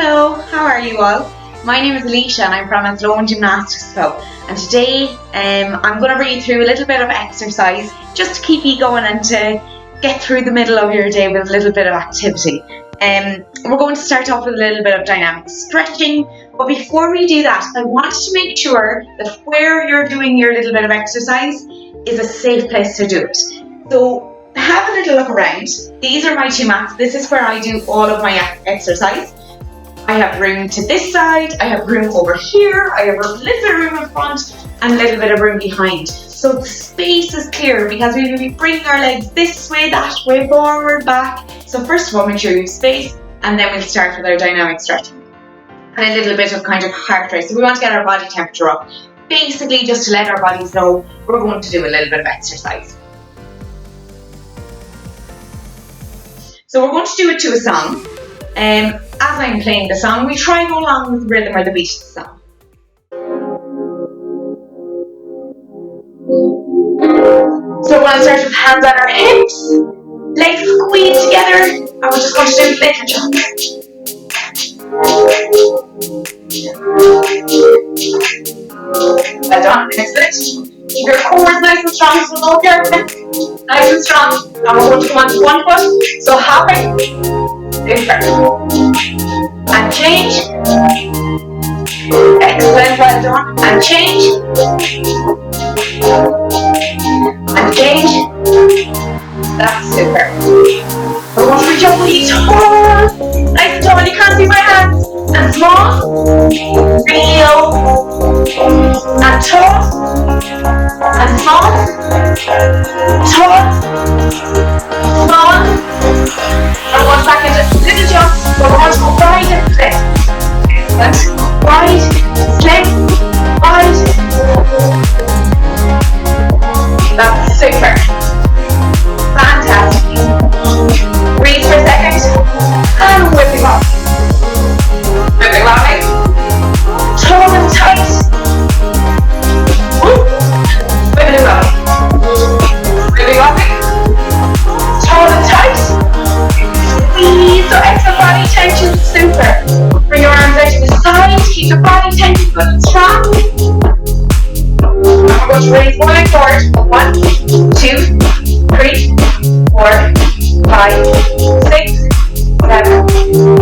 Hello, how are you all? My name is Alicia and I'm from Athlone Gymnastics Club, and today I'm going to read through a little bit of exercise just to keep you going and to get through the middle of your day with a little bit of activity. We're going to start off with a little bit of dynamic stretching, but before we do that, I want to make sure that where you're doing your little bit of exercise is a safe place to do it. So have a little look around. These are my two mats. This is where I do all of my exercise. I have room to this side, I have room over here, I have a little bit of room in front and a little bit of room behind. So the space is clear because we will be bringing our legs this way, that way, forward, back. So first of all, make sure you have space, and then we'll start with our dynamic stretching. And a little bit of kind of heart rate. So we want to get our body temperature up. Basically just to let our bodies know we're going to do a little bit of exercise. So we're going to do it to a song. As I'm playing the song, we try and go along with the rhythm or the beat of the song. So we're going to start with hands on our hips, legs squeezed together, and we're just going to do little jumps. Well done, excellent. Keep your core nice and strong, so hold your hips nice and strong. And we're going to come onto one foot, so hopping, and change. Excellent, well done. And change. And change. That's super. I want to reach up really tall. Nice and tall. You can't see my hands. And small. Real. And tall. And small. Tall. Small. And one back into little jump. But we want to go wide and split. Excellent. Wide, split, wide. That's super. Fantastic. Breathe for a second. And whipping up. Whipping up. Tall and tight. Whipping up. Whipping up. Tall and tight. Squeeze. So extra body tension. Super. Bring your arms out to the side. Keep your body tension good and strong. And we're going to raise one leg forward. 1, 2, 3, 4, 5, 6, 7,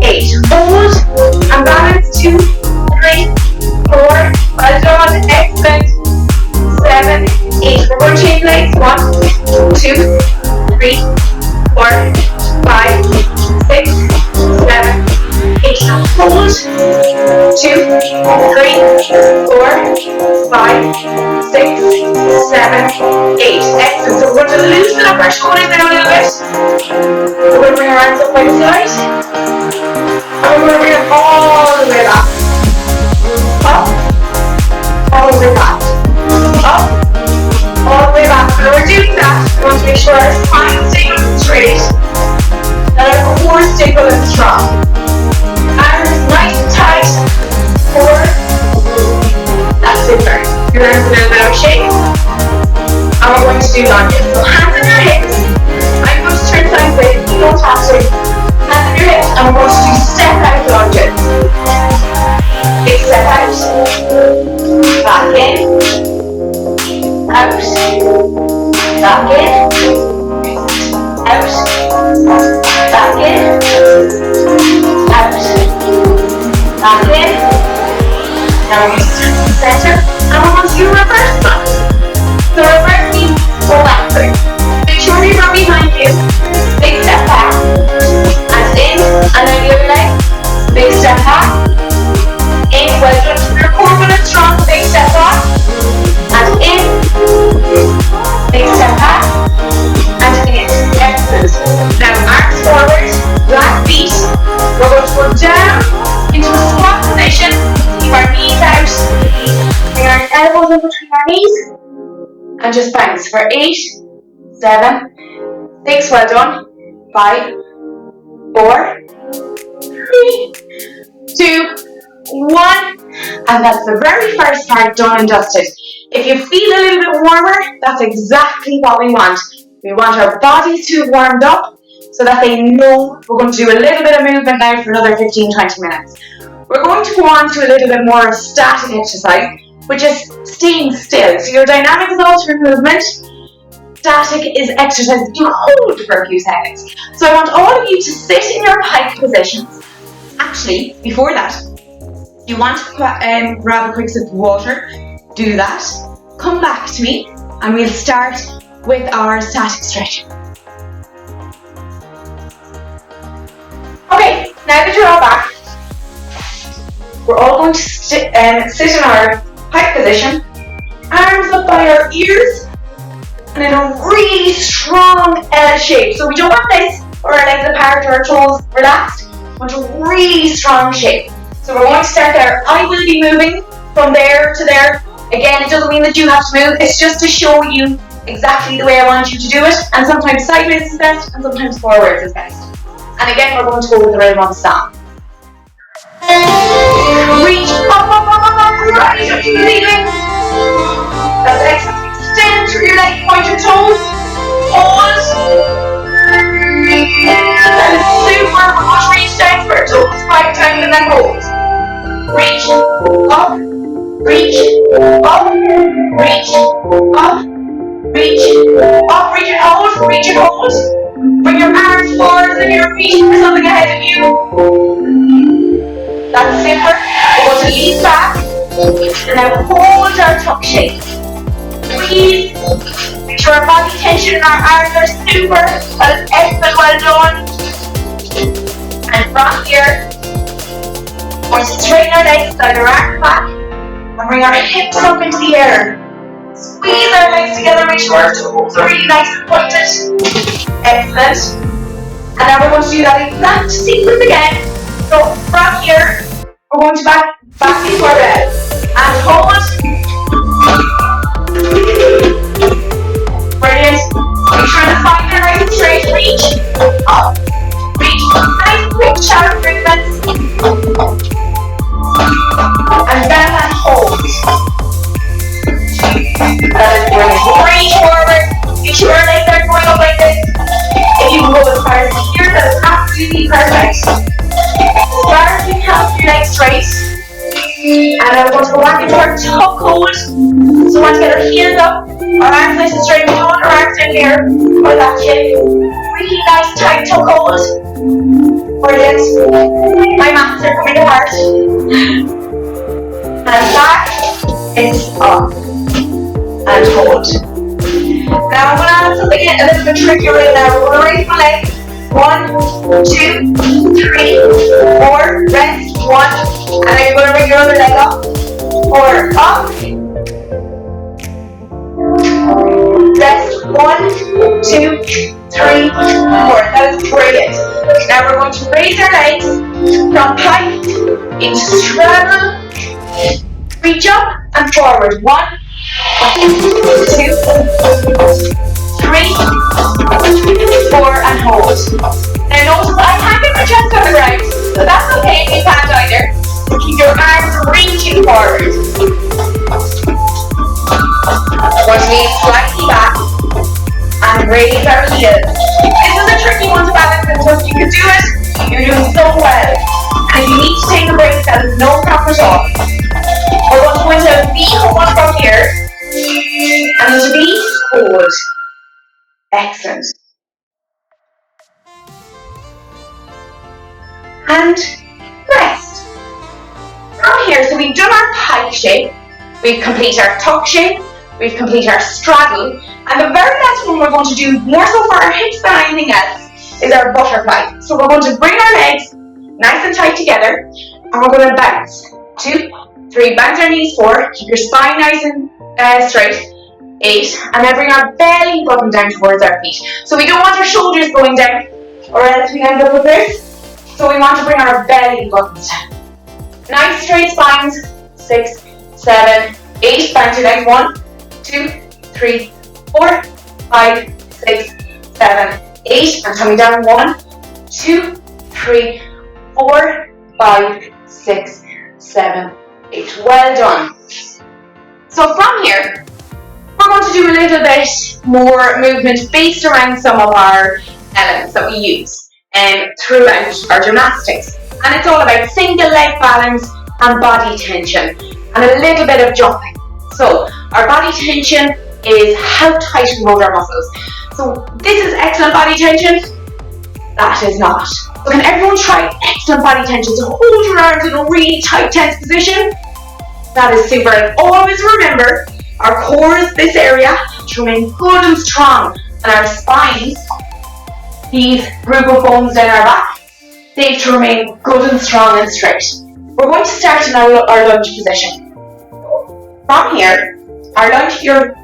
8. Hold and balance. 2, 3, 4. Well done. Excellent. 7, 8. We're going to change legs. 1, 2, 3, 4, 5, 6, 7, 8. Hold. 2, 3, 4, 5, 6, 7, 8. Excellent. So we're going to loosen up our shoulders down a little bit. We're going to bring our arms up by the side. And we're going to bring them all the way back. Up. All the way back. Up. All the way back. When we're doing that, we want to make sure our spine stays straight. That our core stays good and strong. Arms nice and tight. Core. That's super. Your arms a little bit out of shape. And we're going to do lunges. So hands on your hips. I'm going to turn sideways. You don't have to. Hands on your hips. And we're going to do step out lunges. Big step out. Back in. Out. Back in. Out. Back in. Out. Back in. Now we're going to turn to the center, and we're going to do reverse one. So reverse means go backward. Make sure you run behind you. Big step back. And in, and then the other leg. Big step back. In, well done. Your core good and strong. Big step back. And in. Big step back. And in. Excellent. Now arms forward. Black feet. We're going to go down into a squat position. Keep our knees out. Bring our elbows in between our knees. And just bounce for 8, 7, 6, well done. 5, 4, 3, 2, 1. And that's the very first part done and dusted. If you feel a little bit warmer, that's exactly what we want. We want our bodies to have warmed up so that they know we're going to do a little bit of movement now for another 15-20 minutes. We're going to go on to a little bit more static exercise, which is staying still. So your dynamic is alternate movement. Static is exercise that you hold for a few seconds. So I want all of you to sit in your pike positions. Actually, before that, you want to grab a quick sip of water, do that, come back to me, and we'll start with our static stretching. Okay, now that you're all back, we're all going to sit in our pike position, arms up by our ears, and in a really strong L shape. So we don't want this or our legs apart or our toes relaxed. We want a really strong shape. So we're going to start there. I will be moving from there to there. Again, it doesn't mean that you have to move. It's just to show you exactly the way I want you to do it. And sometimes sideways is best, and sometimes forwards is best. And again, we're going to go with the rhythm on the song. Reach up, up, up, up, up, right up to the ceiling. That's excellent. Extend through your legs, point your toes. Pause. That is super. We're going to reach down for our toes 5 times and then hold. Reach up, reach up, reach up, reach up, reach and hold, reach and hold. Bring your arms forward and you're reaching for something ahead of you. That's super. We're going to lean back and now hold our tuck shape. Breathe. Make sure our body tension and our arms are super. That is excellent, well done. And from here, we're going to straighten our legs, slide our arms back, and bring our hips up into the air. Squeeze our legs together, make sure our toes are really nice and pointed. Excellent. And now we're going to do that exact sequence again. So from here, we're going to back into our bed. And hold. Brilliant. Make sure the spine is nice and straight. Reach up. Reach. Nice quick shallow movements. And down and hold. That is brilliant. Reach forward. Make sure our legs are going up like this. If you can go as far as here, that is absolutely perfect. As far as you can, keep your legs straight. And now we're going to go back into our tuck hold. So we want to get our heels up, our arms nice and straight. We don't want our arms down here or that chin. Really nice tight tuck hold. Brilliant. My mats are coming apart. And back, it's up. And hold. Now I'm going to add something a little bit trickier right now. We're going to raise my leg. 1, 2, 3, 4. Rest. 1. And then you're going to bring your other leg up. 4. Up. Rest. 1, 2, 3, 4. That is brilliant. Now we're going to raise our legs from pike into straddle. Reach up and forward. 1, 2, 3, 4, and hold. Now notice I can't get my chest on the ground, so that's okay if you can't either. Keep your arms reaching forward. Going to lean slightly back and raise our heels. This is a tricky one to balance, and once you can do it, you're doing so well. And if you need to take a break, that is no problem at all. We're going to go into a V hold from here. And into V hold. Excellent. And rest. From here, so we've done our pike shape, we've completed our tuck shape, we've completed our straddle, and the very last one we're going to do, more so for our hips than anything else, is our butterfly. So we're going to bring our legs nice and tight together, and we're going to bounce. 2, 3, bounce our knees 4, keep your spine nice and straight. 8, and then bring our belly button down towards our feet. So we don't want our shoulders going down, or else we end up with this. So we want to bring our belly buttons down. Nice straight spines. 6, 7, 8. Bounce your legs. 1, 2, 3, 4, 5, 6, 7, 8. And coming down. 1, 2, 3, 4, 5, 6, 7, 8. Well done. So from here, we're going to do a little bit more movement based around some of our elements that we use throughout our gymnastics. And it's all about single leg balance and body tension and a little bit of jumping. So our body tension is how tight we hold our muscles. So this is excellent body tension. That is not. So can everyone try excellent body tension? So hold your arms in a really tight, tense position. That is super. And always remember, our core is this area to remain good and strong. And our spines, these group of bones down our back, they have to remain good and strong and straight. We're going to start in our lunge position. From here, our lunge, your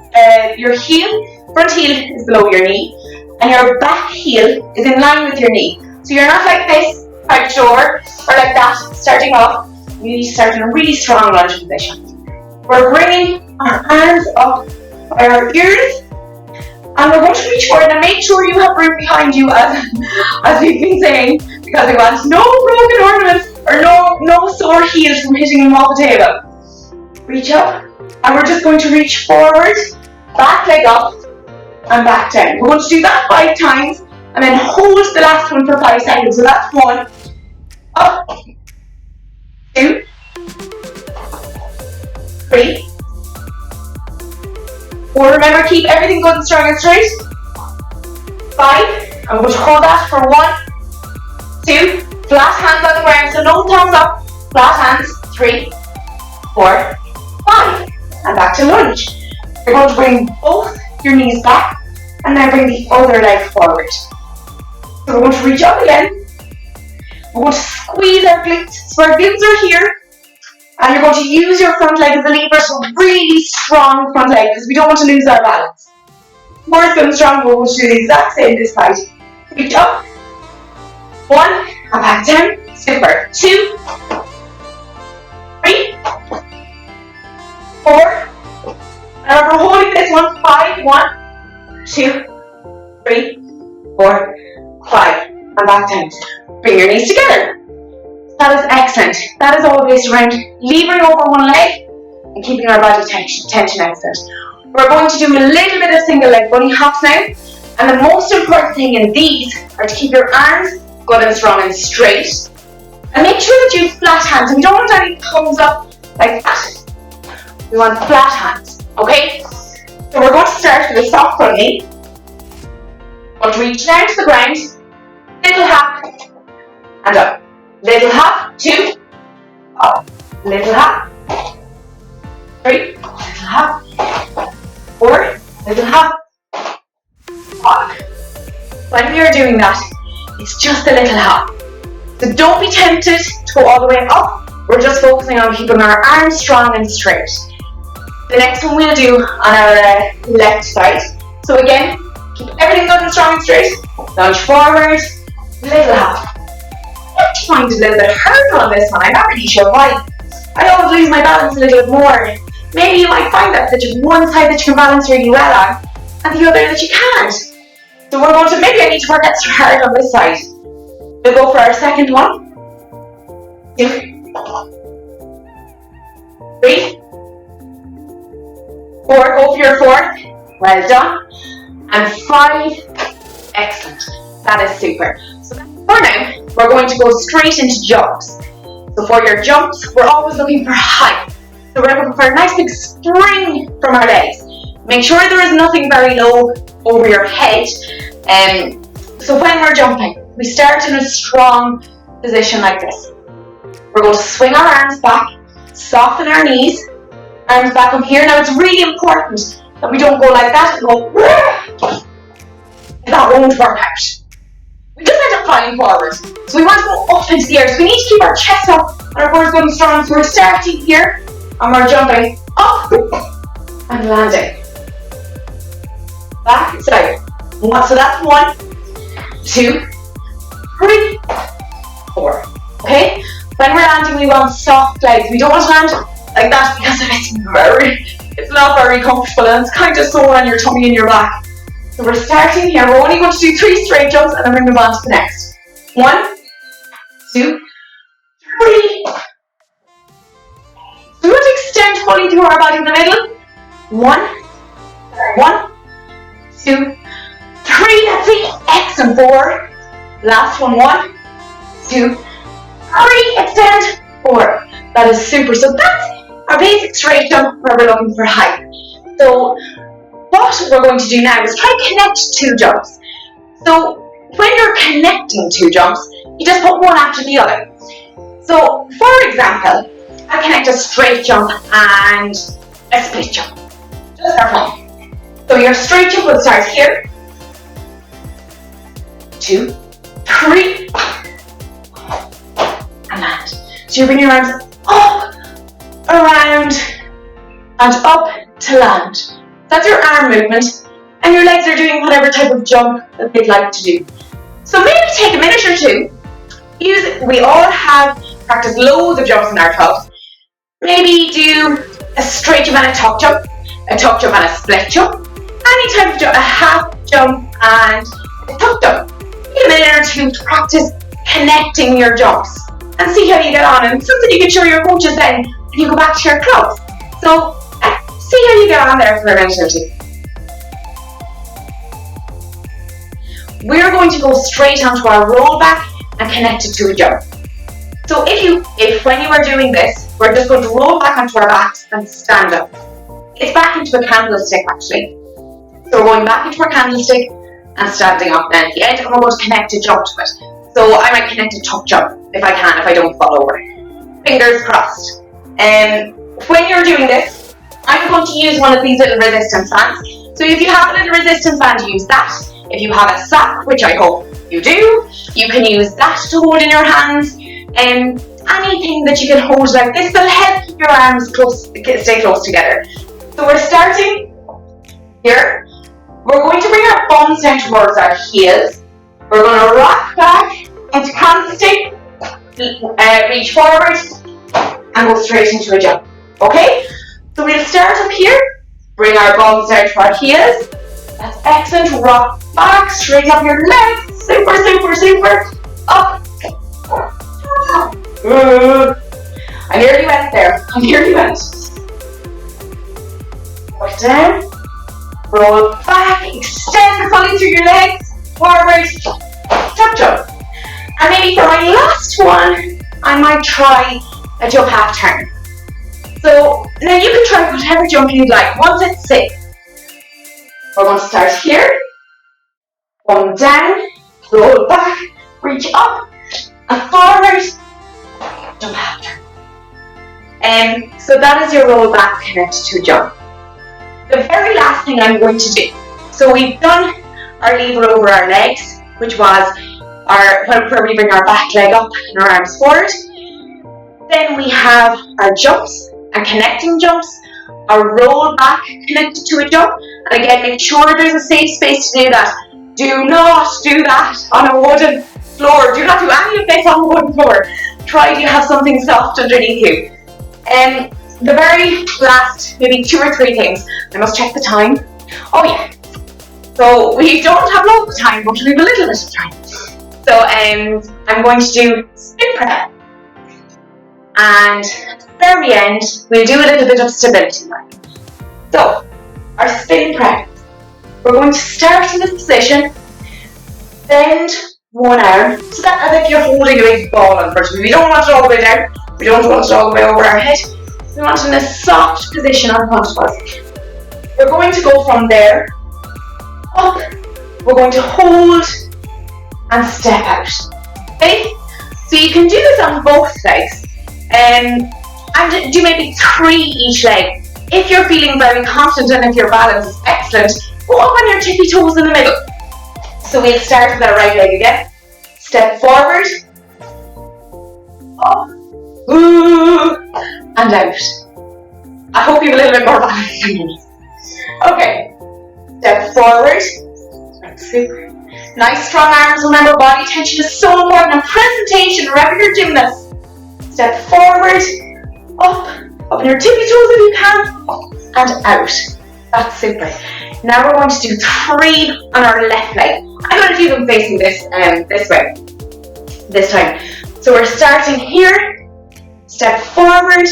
heel, front heel is below your knee, and your back heel is in line with your knee. So you're not like this, crouched over, or like that, starting off. You need to start in a really strong lunge position. We're bringing our arms up by our ears, and we're going to reach forward and make sure you have room behind you, as we've been saying, because we want no broken ornaments or no sore heels from hitting them off the table. Reach up, and we're just going to reach forward, back leg up, and back down. We're going to do that 5 times, and then hold the last one for 5 seconds. So that's 1, up, 2, 3, 4. Remember, keep everything good and strong and straight. 5. I'm going to hold that for 1, 2. Flat hands on the ground, so no thumbs up. Flat hands. 3, 4, 5. And back to lunge. You're going to bring both your knees back, and then bring the other leg forward. So we're going to reach up again. We're going to squeeze our glutes. So our glutes are here. And you're going to use your front leg as a lever, so really strong front leg, because we don't want to lose our balance. More is good strong, we're going to do the exact same this side. Reach up. 1, and back down. Super. 2, 3, 4. And we're holding this one. 5, 1, 2, 3, 4, 5. And back down. Bring your knees together. That is excellent. That is all based around levering over one leg and keeping our body tension excellent. We're going to do a little bit of single leg bunny hops now. And the most important thing in these are to keep your arms good and strong and straight. And make sure that you have flat hands. And we don't want any thumbs up like that. We want flat hands. Okay? So we're going to start with a soft front knee. We're going to reach down to the ground. Little hop and up. Little hop, 2, up, little hop, 3, little hop, 4, little hop, 5. When we are doing that, it's just a little hop. So don't be tempted to go all the way up. We're just focusing on keeping our arms strong and straight. The next one we'll do on our left side. So again, keep everything good and strong and straight. Lunge forward, little hop. I find it a little bit harder on this one. I'm not really sure why. I always lose my balance a little bit more. Maybe you might find that there's one side that you can balance really well on and the other that you can't. So we're going to, maybe I need to work extra hard on this side. We'll go for our second one. 2, 3, 4, go for your 4th. Well done. And 5, excellent. That is super. So for now, we're going to go straight into jumps. So for your jumps, we're always looking for height. So we're looking for a nice big spring from our legs. Make sure there is nothing very low over your head. So when we're jumping, we start in a strong position like this. We're going to swing our arms back, soften our knees, arms back up here. Now it's really important that we don't go like that and go, that won't work out. We just end up flying forward. So we want to go up into the air. So we need to keep our chest up and our core is going strong. So we're starting here and we're jumping up and landing. Back, side. So that's 1, 2, 3, 4. Okay? When we're landing, we want soft legs. We don't want to land like that because it's not very comfortable and it's kind of sore on your tummy and your back. So we're starting here. We're only going to do 3 straight jumps and then we're going to move on to the next. 1, 2, 3. So we want to extend fully through our body in the middle. 1, 2, 3, let's see, excellent, 4, last one, 1, 2, 3, extend, 4, that is super. So that's our basic straight jump where we're looking for height. So what we're going to do now is try and connect 2 jumps. So when you're connecting 2 jumps, you just put one after the other. So for example, I connect a straight jump and a split jump. Just for fun. So your straight jump will start here. 2, 3, and land. So you bring your arms up, around, and up to land. That's your arm movement, and your legs are doing whatever type of jump that they'd like to do. So maybe take a minute or two. We all have practiced loads of jumps in our clubs. Maybe do a straight jump and a tuck jump and a split jump, any type of jump, a half jump and a tuck jump. Take a minute or two to practice connecting your jumps and see how you get on, and something you can show your coaches then when you go back to your clubs. So see how you get on there for a minute or two. We're going to go straight onto our roll back and connect it to a jump. So if when you are doing this, we're just going to roll back onto our backs and stand up. It's back into a candlestick actually. So we're going back into our candlestick and standing up then at the end, and we're going to connect a jump to it. So I might connect a tuck jump if I can, if I don't fall over. Fingers crossed. When you're doing this, I'm going to use one of these little resistance bands. So if you have a little resistance band, use that. If you have a sack, which I hope you do, you can use that to hold in your hands. Anything that you can hold like this will help your arms stay close together. So we're starting here. We're going to bring our thumbs down towards our heels. We're going to rock back into candlestick, reach forward, and go straight into a jump. Okay? So we'll start up here, bring our bums down to our heels. That's excellent. Rock back, straight up your legs. Super, super, super. Up. I nearly went there. Put down. Roll back, extend fully through your legs. Forward. Tuck jump. And maybe for my last one, I might try a jump half turn. So now you can try whatever jump you'd like. Once it's safe. We're going to start here. Come down, roll back, reach up, and forward, jump half turn. So that is your roll back connect to jump. The very last thing I'm going to do. So we've done our lever over our legs, which was where we bring our back leg up and our arms forward. Then we have our jumps and connecting jumps, our roll back connected to a jump, and again make sure there's a safe space to do that. Do not do that on a wooden floor. Do not do any of this on a wooden floor. Try to have something soft underneath you. The very last, maybe 2 or 3 things. I must check the time. Oh yeah. So we don't have loads of time, but we have a little bit of time. So I'm going to do spin prep. And at the very end, we'll do a little bit of stability work. So, our spin prep. We're going to start in this position, bend one arm, so that as if you're holding a big ball in front of you. We don't want it all the way down, we don't want it all the way over our head. We want it in a soft position in front of us. We're going to go from there, up, we're going to hold and step out. Okay? So you can do this on both legs. And do maybe 3 each leg. If you're feeling very confident and if your balance is excellent, go up on your tippy toes in the middle. So we'll start with our right leg again. Step forward, up, and out. I hope you have a little bit more balance than me. Okay, step forward. Super. Nice strong arms. Remember, body tension is so important in presentation. Remember your gymnast. Step forward, up on your tippy toes if you can, up and out. That's super. Now we're going to do 3 on our left leg. I'm going to do them facing this way, this time. So we're starting here, step forward,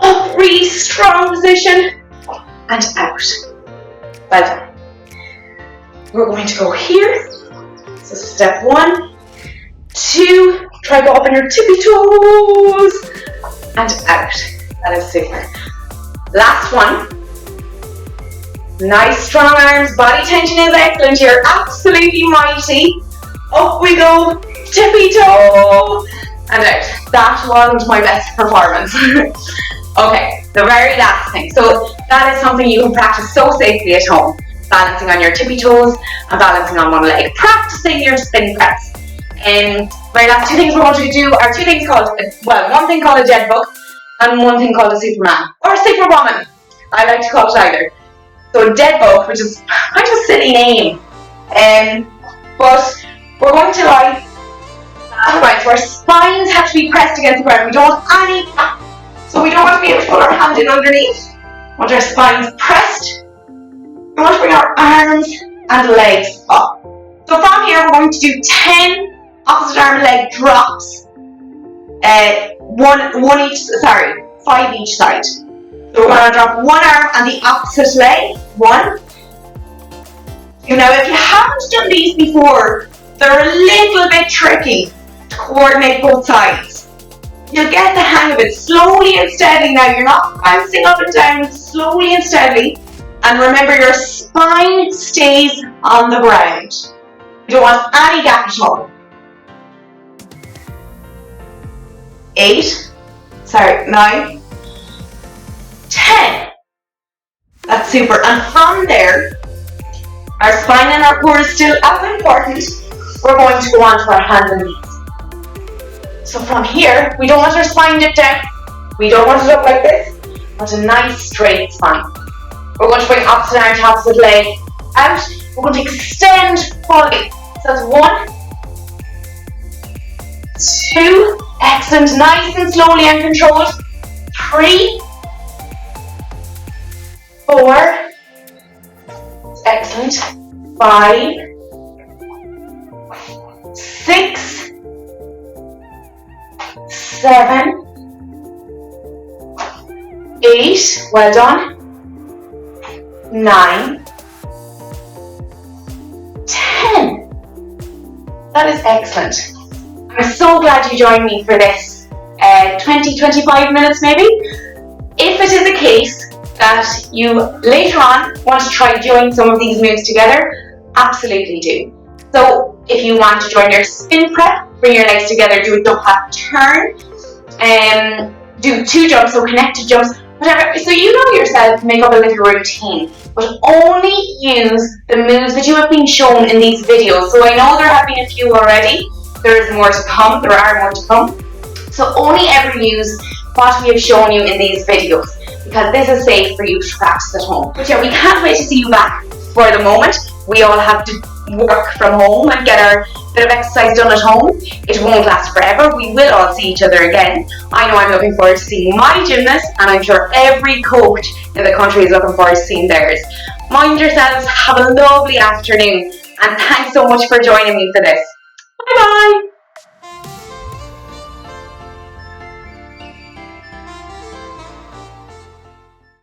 up, really strong position, and out. Well done. we're going to go here. So step 1, 2, try go up on your tippy toes and out. That is super. Last one. Nice strong arms, body tension is excellent. You're absolutely mighty. Up we go, tippy toe and out. That wasn't my best performance. Okay, the very last thing. So that is something you can practice so safely at home. Balancing on your tippy toes and balancing on one leg. Practicing your spin press. And very last 2 things we're going to do are 2 things called, well, one thing called a dead bug and one thing called a Superman or a Superwoman. I like to call it either. So dead bug, which is kind of a silly name, but we're going to lie upright, so our spines have to be pressed against the ground. We don't want any, so we don't want to be able to put our hand in underneath. We want our spines pressed. We want to bring our arms and legs up. So from here, we're going to do 10 opposite arm leg drops. 5 each side. So we're going to drop one arm on the opposite leg. 1. Now, if you haven't done these before, they're a little bit tricky to coordinate both sides. You'll get the hang of it slowly and steadily. Now, you're not bouncing up and down, slowly and steadily. And remember, your spine stays on the ground. You don't want any gap at all. 9, 10. That's super. And from there, our spine and our core is still as important. We're going to go on to our hands and knees. So from here, we don't want our spine dipped down. We don't want it up like this. We want a nice straight spine. We're going to bring opposite arm to opposite leg out. We're going to extend fully. So that's 1, 2, excellent, nice and slowly and controlled. 3, 4, excellent. 5, 6, 7, 8, well done. 9, 10. That is excellent. I'm so glad you joined me for this 20-25 minutes maybe. If it is a case that you later on want to try doing some of these moves together, absolutely do. So if you want to join your spin prep, bring your legs together, do a jump, half turn, do 2 jumps, so connected jumps, whatever. So you know yourself, make up a little routine, but only use the moves that you have been shown in these videos. So I know there have been a few already. There is more to come, there are more to come. So only ever use what we have shown you in these videos, because this is safe for you to practice at home. But yeah, we can't wait to see you back. For the moment, we all have to work from home and get our bit of exercise done at home. It won't last forever. We will all see each other again. I know I'm looking forward to seeing my gymnast, and I'm sure every coach in the country is looking forward to seeing theirs. Mind yourselves, have a lovely afternoon, and thanks so much for joining me for this. Bye bye!